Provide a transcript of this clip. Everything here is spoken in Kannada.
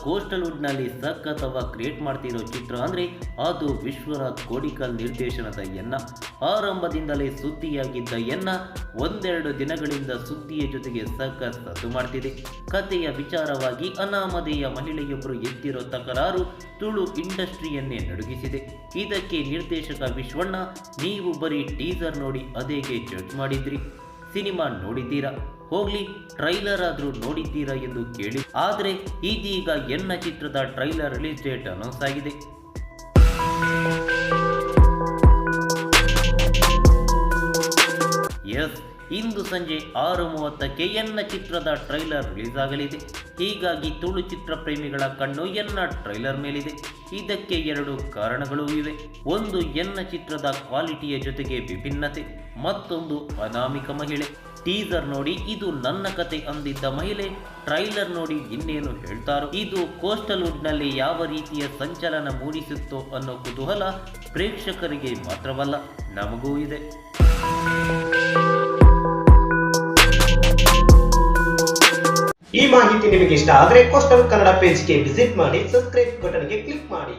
ಕೋಸ್ಟಲ್ ವುಡ್ ನಲ್ಲಿ ಸಖತ್ ಕ್ರಿಯೇಟ್ ಮಾಡ್ತಿರೋ ಚಿತ್ರ ಅಂದ್ರೆ ಅದು ವಿಶ್ವನಾಥ್ ಕೋಡಿಕಲ್ ನಿರ್ದೇಶನದ ಎನ್ನ. ಆರಂಭದಿಂದಲೇ ಸುದ್ದಿಯಾಗಿದ್ದ ಎನ್ನ ಒಂದೆರಡು ದಿನಗಳಿಂದ ಸುದ್ದಿಯ ಜೊತೆಗೆ ಸಖತ್ ಸದ್ದು ಮಾಡ್ತಿದೆ. ಕಥೆಯ ವಿಚಾರವಾಗಿ ಅನಾಮಧೇಯ ಮಹಿಳೆಯೊಬ್ಬರು ಎತ್ತಿರೋ ತಕರಾರು ತುಳು ಇಂಡಸ್ಟ್ರಿಯನ್ನೇ ನಡುಗಿಸಿದೆ. ಇದಕ್ಕೆ ನಿರ್ದೇಶಕ ವಿಶ್ವಣ್ಣ, ನೀವು ಬರೀ ಟೀಸರ್ ನೋಡಿ ಅದೇಗೆ ಜಡ್ಜ್ ಮಾಡಿದ್ರಿ, ಸಿನಿಮಾ ನೋಡಿದ್ದೀರಾ, ಹೋಗ್ಲಿ ಟ್ರೈಲರ್ ಆದ್ರೂ ನೋಡಿದ್ದೀರಾ ಎಂದು ಕೇಳಿ. ಆದರೆ ಇದೀಗ ಎನ್ನ ಚಿತ್ರದ ಟ್ರೈಲರ್ ರಿಲೀಸ್ ಡೇಟ್ ಅನೌನ್ಸ್ ಆಗಿದೆ. ಎಸ್, ಇಂದು ಸಂಜೆ 6:30ಕ್ಕೆ ಎನ್ನ ಚಿತ್ರದ ಟ್ರೈಲರ್ ರಿಲೀಸ್ ಆಗಲಿದೆ. ಹೀಗಾಗಿ ತುಳು ಚಿತ್ರ ಪ್ರೇಮಿಗಳ ಕಣ್ಣು ಎನ್ನ ಟ್ರೈಲರ್ ಮೇಲಿದೆ. ಇದಕ್ಕೆ ಎರಡು ಕಾರಣಗಳು ಇವೆ. ಒಂದು, ಎನ್ನ ಚಿತ್ರದ ಕ್ವಾಲಿಟಿಯ ಜೊತೆಗೆ ವಿಭಿನ್ನತೆ. ಮತ್ತೊಂದು, ಅನಾಮಿಕ ಮಹಿಳೆ. ಟೀಸರ್ ನೋಡಿ ಇದು ನನ್ನ ಕತೆ ಅಂದಿದ್ದ ಮಹಿಳೆ ಟ್ರೈಲರ್ ನೋಡಿ ಇನ್ನೇನು ಹೇಳ್ತಾರೋ. ಇದು ಕೋಸ್ಟಲ್ ವುಡ್ ನಲ್ಲಿ ಯಾವ ರೀತಿಯ ಸಂಚಲನ ಮೂಡಿಸುತ್ತೋ ಅನ್ನೋ ಕುತೂಹಲ ಪ್ರೇಕ್ಷಕರಿಗೆ ಮಾತ್ರವಲ್ಲ, ನಮಗೂ ಇದೆ. ಈ ಮಾಹಿತಿ ನಿಮಗೆ ಇಷ್ಟ ಆದರೆ ಕೋಸ್ಟಲ್ ಕನ್ನಡ ಪೇಜ್ಗೆ ವಿಸಿಟ್ ಮಾಡಿ, ಸಬ್ಸ್ಕ್ರೈಬ್ ಬಟನ್ಗೆ ಕ್ಲಿಕ್ ಮಾಡಿ.